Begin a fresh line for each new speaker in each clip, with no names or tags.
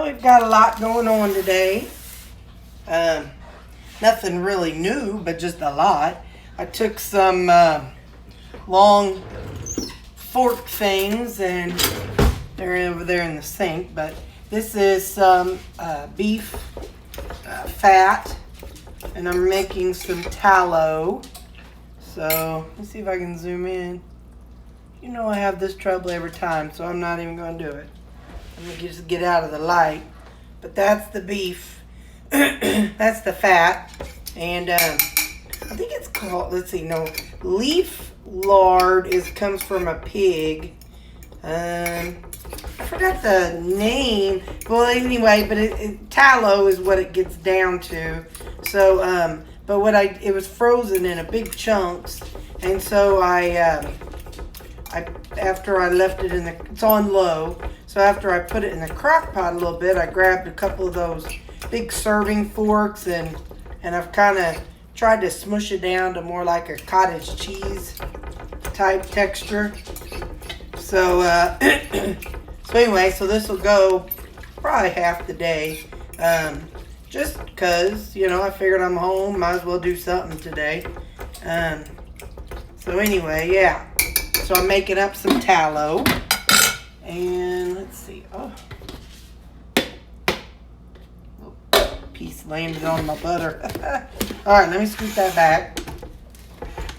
Well, we've got a lot going on today. Nothing really new, but just a lot. I took some long fork things, and they're over there in the sink. But this is some beef fat, and I'm making some tallow. So let's see if I can zoom in. You know I have this trouble every time, so I'm not even going to do it. Let me just get out of the light. But that's the beef. That's the fat. And I think it's called, let's see, no, leaf lard comes from a pig. I forgot the name. Well, anyway, but tallow is what it gets down to. So, but it was frozen in a big chunks. And so after I left it it's on low. So after I put it in the crock pot a little bit, I grabbed a couple of those big serving forks and I've kind of tried to smush it down to more like a cottage cheese type texture. So, so anyway, so this will go probably half the day. Just because, you know, I figured I'm home, might as well do something today. So anyway, yeah. So I'm making up some tallow. And let's see. Oh, piece landed on my butter. All right, let me scoot that back.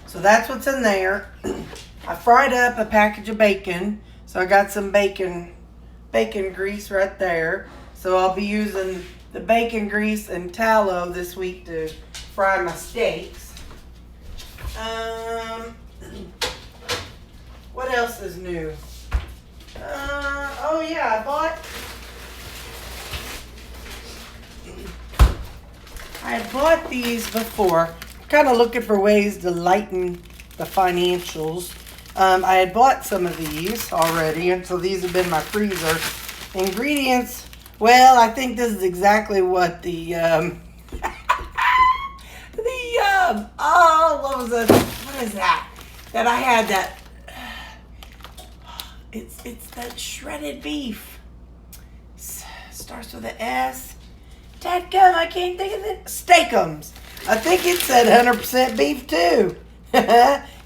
So that's what's in there. I fried up a package of bacon. So I got some bacon grease right there. So I'll be using the bacon grease and tallow this week to fry my steaks. What else is new? Oh yeah, I had bought these before. Kind of looking for ways to lighten the financials. I had bought some of these already, and so these have been my freezer. Ingredients, well, I think this is exactly what what was this? What is that? That I had that. It's that shredded beef. Starts with an S. Dadgum, I can't think of it. Steakums. I think it said 100% beef too.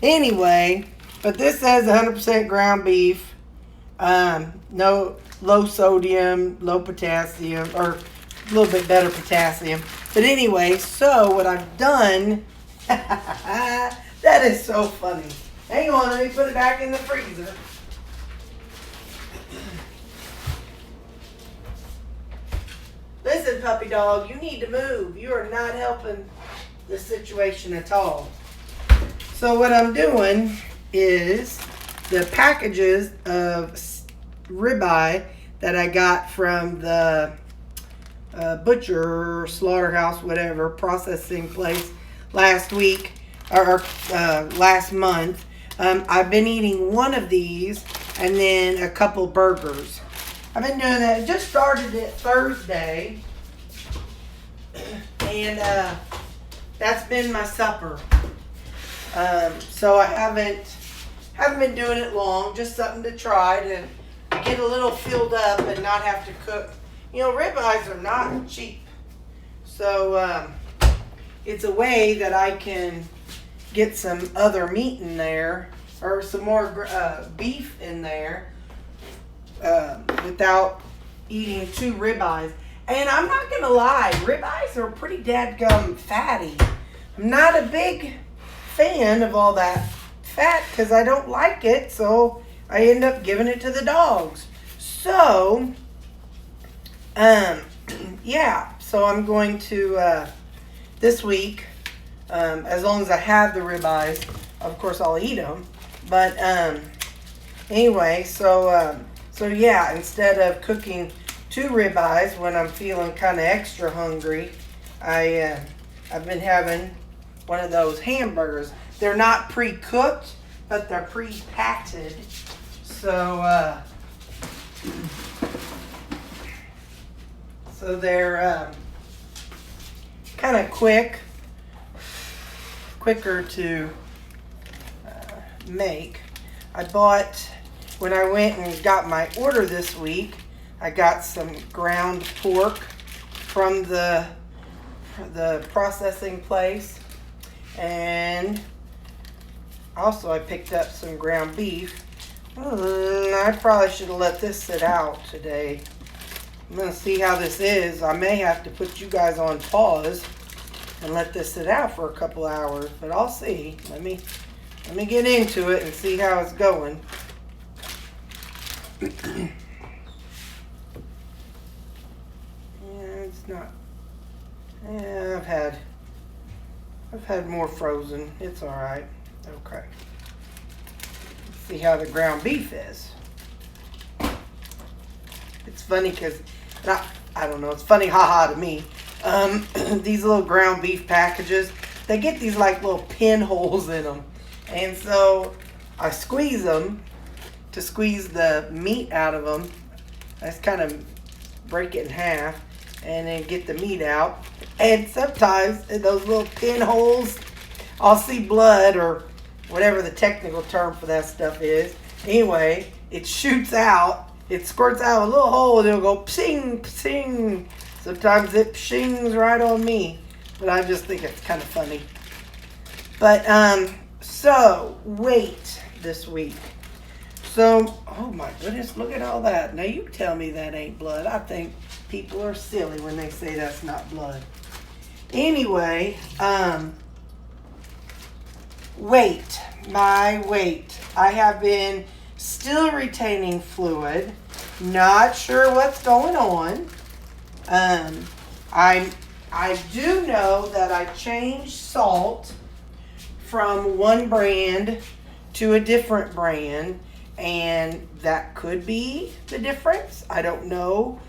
Anyway, but this says 100% ground beef. No low sodium, low potassium, or a little bit better potassium. But anyway, so what I've done, that is so funny. Hang on, let me put it back in the freezer. Listen, puppy dog, you need to move. You are not helping the situation at all. So what I'm doing is the packages of ribeye that I got from the butcher, slaughterhouse, whatever, processing place last week or last month. I've been eating one of these and then a couple burgers. I've been doing that. I just started it Thursday, and that's been my supper. So I haven't been doing it long. Just something to try to get a little filled up and not have to cook. You know, ribeyes are not cheap, so it's a way that I can get some other meat in there or some more beef in there. Without eating 2 ribeyes. And I'm not going to lie, ribeyes are pretty dadgum fatty. I'm not a big fan of all that fat because I don't like it, so I end up giving it to the dogs. So, yeah, so I'm going to, this week, as long as I have the ribeyes, of course I'll eat them. But, anyway, so yeah, instead of cooking 2 ribeyes when I'm feeling kind of extra hungry, I've been having one of those hamburgers. They're not pre-cooked, but they're pre-patted. So they're kind of quicker to make. When I went and got my order this week, I got some ground pork from the processing place, and also I picked up some ground beef. I probably should have let this sit out today. I'm gonna see how this is. I may have to put you guys on pause and let this sit out for a couple hours, but I'll see. Let me get into it and see how it's going. Yeah, it's not. Yeah, I've had more frozen. It's all right. Okay. Let's see how the ground beef is. It's funny because I don't know. It's funny, haha, to me. These little ground beef packages, they get these like little pinholes in them, and so I squeeze them to squeeze the meat out of them. I just kind of break it in half and then get the meat out. And sometimes in those little pinholes, I'll see blood or whatever the technical term for that stuff is. Anyway, it shoots out. It squirts out a little hole and it'll go psing, psing. Sometimes it pshings right on me. But I just think it's kind of funny. But, so, weight this week. So, oh my goodness, look at all that. Now you tell me that ain't blood. I think people are silly when they say that's not blood. Anyway, weight. My weight. I have been still retaining fluid. Not sure what's going on. I do know that I changed salt from one brand to a different brand, and that could be the difference. I don't know.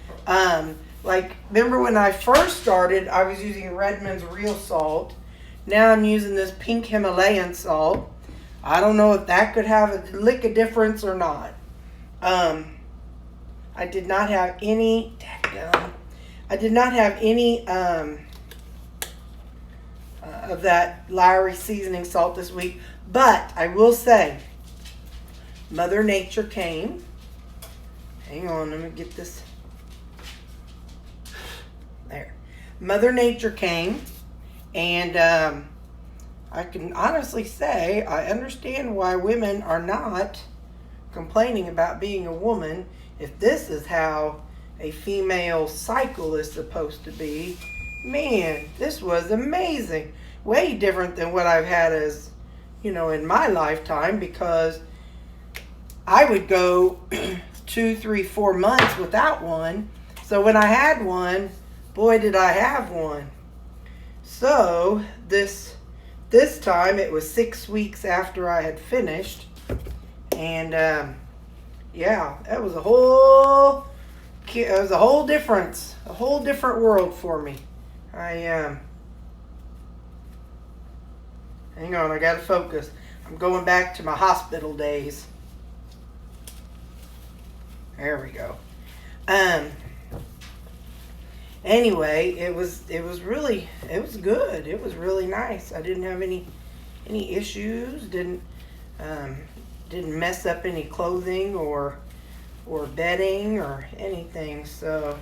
Like, remember when I first started, I was using Redmond's real salt. Now I'm using this pink Himalayan salt. I don't know if that could have a lick of difference or not. I did not have any of that Lowry seasoning salt this week. But I will say, Mother Nature came. Hang on, let me get this. There. Mother Nature came, and I can honestly say I understand why women are not complaining about being a woman. If this is how a female cycle is supposed to be, man, this was amazing. Way different than what I've had as, in my lifetime, because I would go 2, 3, 4 months without one. So when I had one, boy, did I have one. So this time it was 6 weeks after I had finished, and yeah, it was a whole difference, a whole different world for me. Hang on, I gotta focus. I'm going back to my hospital days. There we go. Anyway, it was good. It was really nice. I didn't have any issues. Didn't mess up any clothing or bedding or anything. So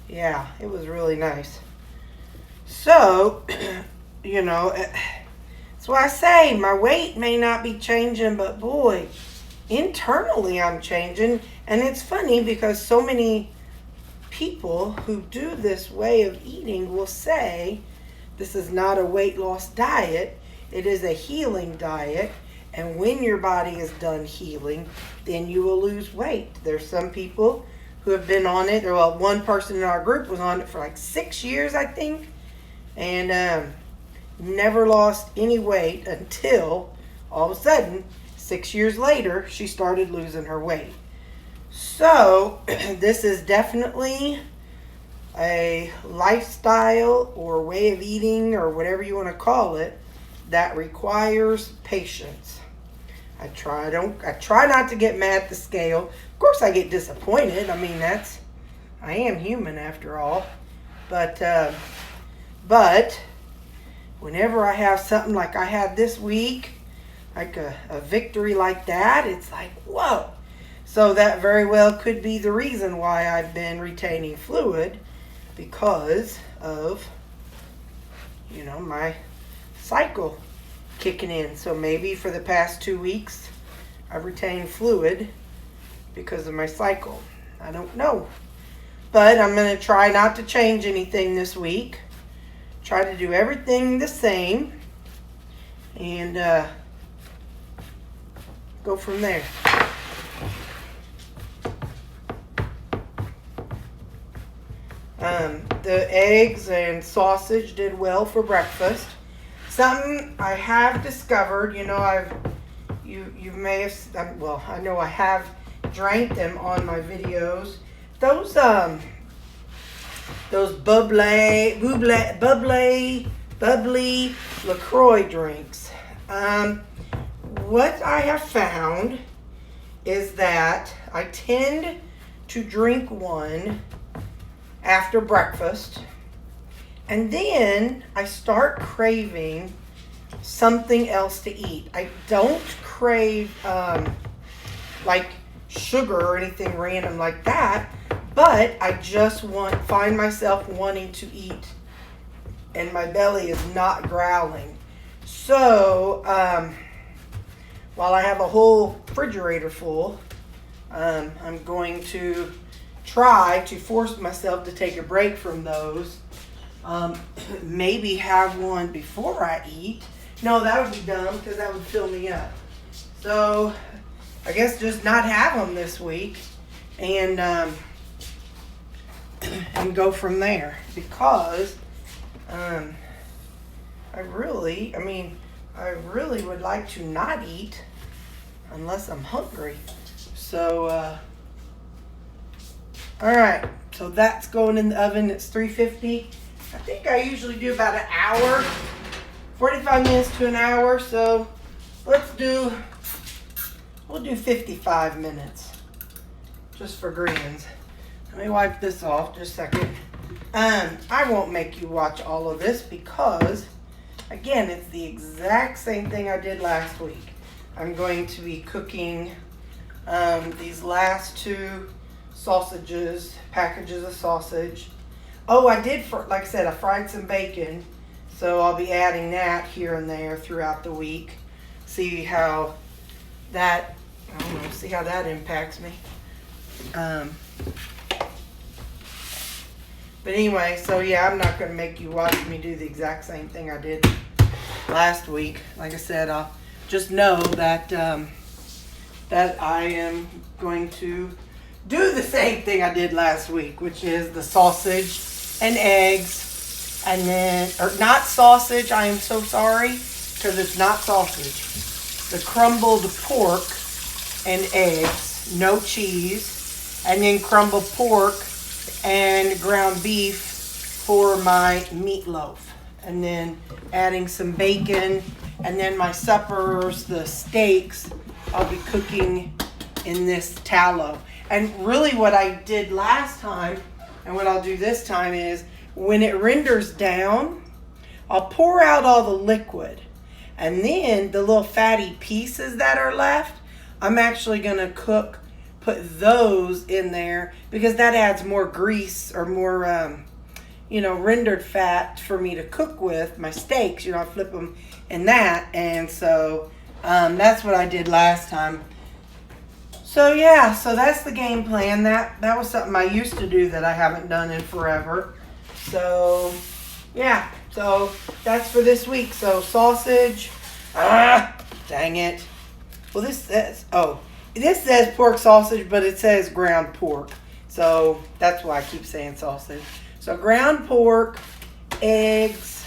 yeah, it was really nice. So that's why I say my weight may not be changing, but boy, internally I'm changing. And it's funny because so many people who do this way of eating will say this is not a weight loss diet, it is a healing diet, and when your body is done healing, then you will lose weight. There's some people who have been on it, or well, one person in our group was on it for like 6 years, I think, and never lost any weight until all of a sudden 6 years later she started losing her weight. So this is definitely a lifestyle or way of eating or whatever you want to call it that requires patience. I try not to get mad at the scale. Of course I get disappointed. I mean, I am human after all. But whenever I have something like I had this week, like a victory like that, it's like, whoa. So that very well could be the reason why I've been retaining fluid, because of, you know, my cycle kicking in. So maybe for the past 2 weeks I've retained fluid because of my cycle. I don't know. But I'm going to try not to change anything this week. Try to do everything the same. And go from there. The eggs and sausage did well for breakfast. Something I have discovered, you know, you may have, well, I know I have drank them on my videos. Those bubbly LaCroix drinks. What I have found is that I tend to drink one after breakfast, and then I start craving something else to eat. I don't crave like sugar or anything random like that, but I just find myself wanting to eat, and my belly is not growling. So while I have a whole refrigerator full, I'm going to try to force myself to take a break from those. Maybe have one before I eat. No, that would be dumb because that would fill me up. So I guess just not have them this week, and go from there, because I really would like to not eat unless I'm hungry. So all right, so that's going in the oven. It's 350. I think I usually do about an hour, 45 minutes to an hour. So we'll do 55 minutes just for grins. Let me wipe this off just a second. I won't make you watch all of this because, again, it's the exact same thing I did last week. I'm going to be cooking these last 2 packages of sausage. Oh, I did, like I said, I fried some bacon, so I'll be adding that here and there throughout the week. See how that impacts me. But anyway, so yeah, I'm not going to make you watch me do the exact same thing I did last week. Like I said, I'll just know that that I am going to do the same thing I did last week, which is the sausage and eggs, and then, or not sausage, I am so sorry, because it's not sausage. The crumbled pork and eggs, no cheese, and then crumbled pork and ground beef for my meatloaf, and then adding some bacon, and then my suppers, the steaks, I'll be cooking in this tallow. And really what I did last time and what I'll do this time is when it renders down, I'll pour out all the liquid, and then the little fatty pieces that are left, I'm actually going to put those in there, because that adds more grease or more rendered fat for me to cook with my steaks. I flip them in that, and so that's what I did last time. So yeah, so that's the game plan. That was something I used to do that I haven't done in forever. So yeah, so that's for this week. So sausage, dang it. Well, this says pork sausage, but it says ground pork. So that's why I keep saying sausage. So ground pork, eggs,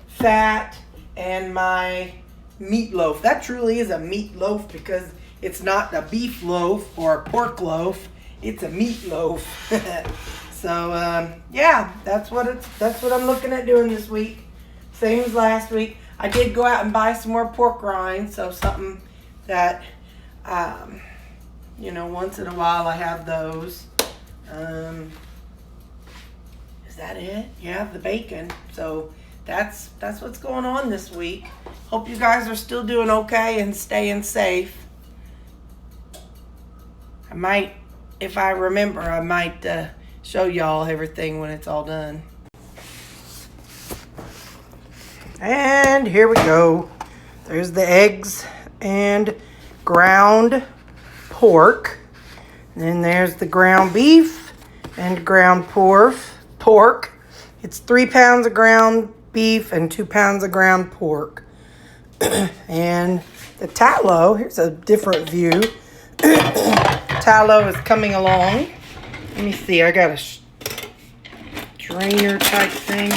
fat, and my meatloaf. That truly is a meatloaf, because it's not a beef loaf or a pork loaf. It's a meatloaf. So yeah, that's what I'm looking at doing this week. Same as last week. I did go out and buy some more pork rinds, so something that once in a while I have those. Is that it? Yeah, the bacon. So that's what's going on this week. Hope you guys are still doing okay and staying safe. might, if I remember, I might show y'all everything when it's all done. And here we go. There's the eggs and ground pork. And then there's the ground beef and ground pork. It's 3 pounds of ground beef and 2 pounds of ground pork. And the tallow, here's a different view. Tallow is coming along. Let me see, I got a strainer type thing.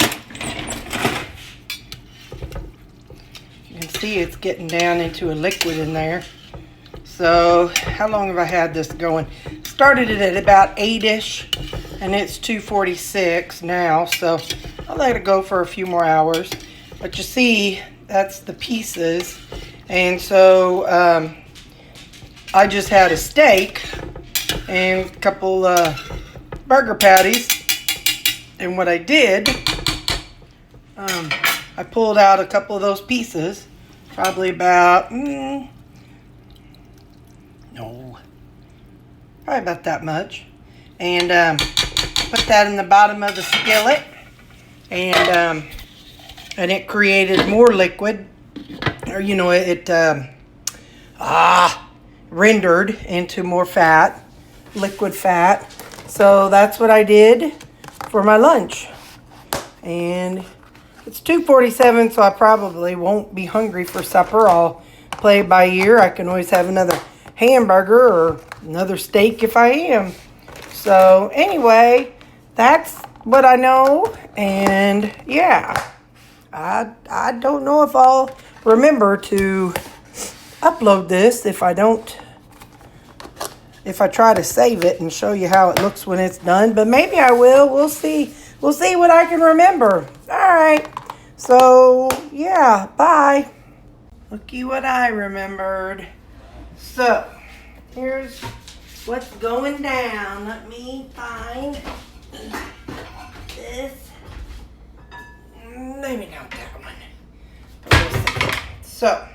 You can see it's getting down into a liquid in there. So how long have I had this going? Started it at about 8-ish, and it's 2:46 now, so I'll let it go for a few more hours. But you see, that's the pieces. And so I just had a steak and a couple burger patties. And what I did, I pulled out a couple of those pieces, probably about, probably about that much. And put that in the bottom of the skillet. And it created more liquid. Or, you know, it rendered into more fat, liquid fat. So that's what I did for my lunch. And it's 2:47, so I probably won't be hungry for supper. I'll play it by ear. I can always have another hamburger or another steak if I am. So anyway, that's what I know. And yeah, I don't know if I'll remember to upload this if I try to save it and show you how it looks when it's done, but maybe I will. We'll see what I can remember. All right, so yeah, bye. Looky what I remembered. So here's what's going down. Let me find this. Maybe not that one. So,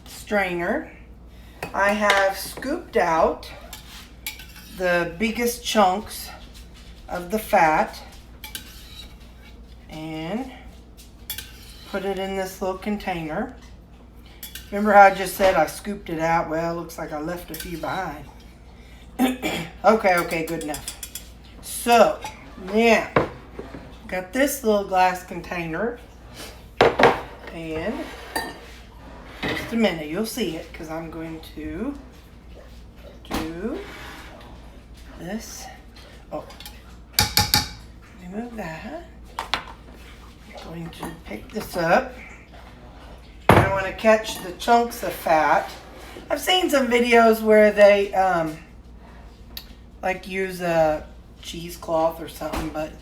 strainer. I have scooped out the biggest chunks of the fat and put it in this little container. Remember how I just said I scooped it out? Well, it looks like I left a few behind. Okay, good enough. So, now, got this little glass container, and just a minute, you'll see it, because I'm going to do this. Oh, remove that. I'm going to pick this up. I want to catch the chunks of fat. I've seen some videos where they like use a cheesecloth or something, but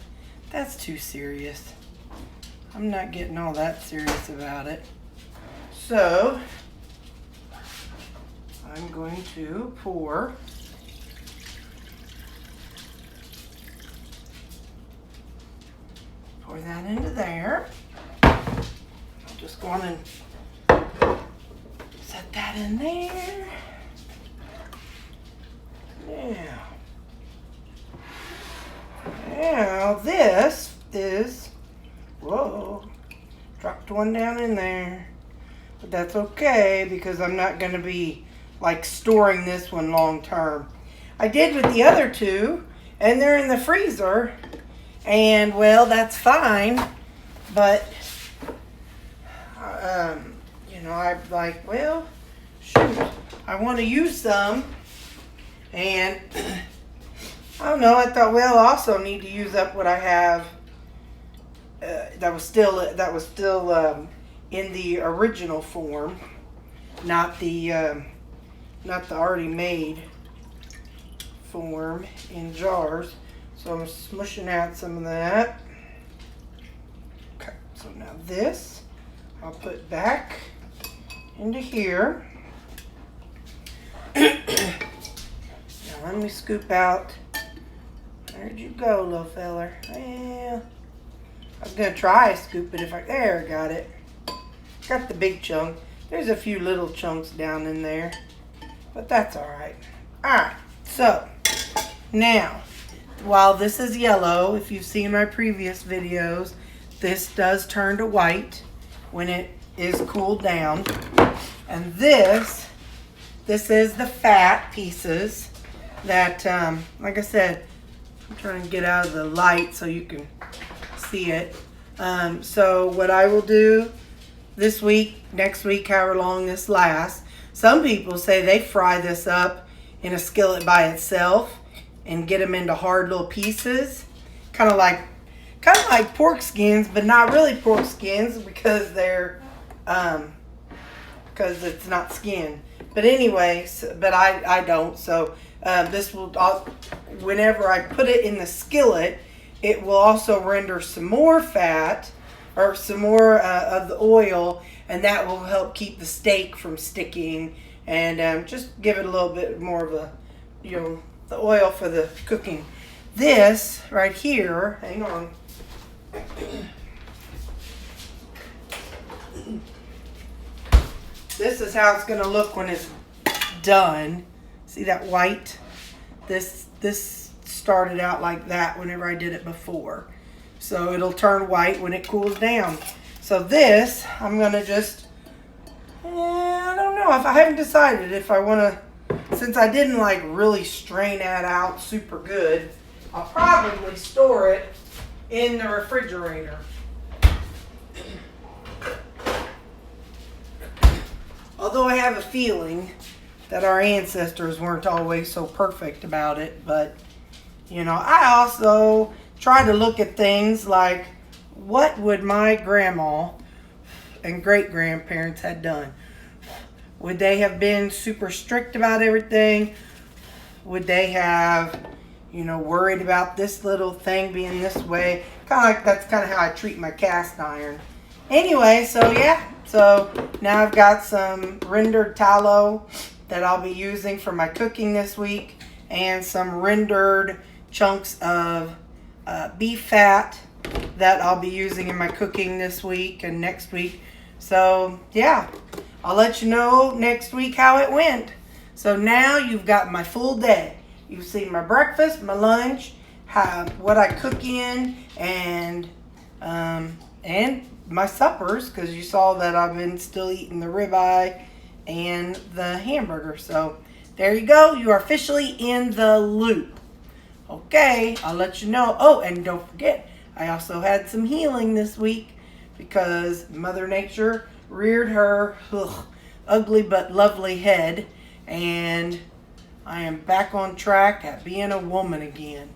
that's too serious. I'm not getting all that serious about it. So I'm going to pour that into there. I'll just go on and set that in there. Now this is, whoa, dropped one down in there. But that's okay, because I'm not going to be like storing this one long term. I did with the other two, and they're in the freezer. And well, that's fine. But, you know, I'm like, well, shoot, I want to use some. And I don't know, I thought, well, I also need to use up what I have that was still in the original form, not the already made form in jars. So I'm smushing out some of that. Okay, so now this I'll put back into here. Now let me scoop out. Where'd you go, little feller? Well, I was gonna try to scoop it if I, there, got it. Got the big chunk. There's a few little chunks down in there, but that's all right. All right, So, now, while this is yellow, if you've seen my previous videos, this does turn to white when it is cooled down. And this is the fat pieces that, like I said, I'm trying to get out of the light so you can see it. So what I will do this week, next week, however long this lasts, some people say they fry this up in a skillet by itself and get them into hard little pieces, kind of like pork skins, but not really pork skins because they're because it's not skin. But anyway, but I don't. So this will, whenever I put it in the skillet, it will also render some more fat or some more of the oil, and that will help keep the steak from sticking and just give it a little bit more of a, the oil for the cooking. This right here, hang on. This is how it's going to look when it's done. See that white? This started out like that whenever I did it before. So it'll turn white when it cools down. So this, I'm going to just, I don't know. If I haven't decided if I want to, since I didn't like really strain that out super good, I'll probably store it in the refrigerator. Although I have a feeling that our ancestors weren't always so perfect about it, but I also try to look at things like, what would my grandma and great-grandparents had done? Would they have been super strict about everything? Would they have, worried about this little thing being this way? That's kind of how I treat my cast iron. Anyway, so yeah. So now I've got some rendered tallow that I'll be using for my cooking this week, and some rendered chunks of beef fat that I'll be using in my cooking this week and next week. So yeah, I'll let you know next week how it went. So now you've got my full day. You've seen my breakfast, my lunch, what I cook in, and my suppers, because you saw that I've been still eating the ribeye and the hamburger. So there you go. You are officially in the loop. Okay, I'll let you know. Oh, and don't forget, I also had some healing this week because Mother Nature reared her ugly but lovely head, and I am back on track at being a woman again.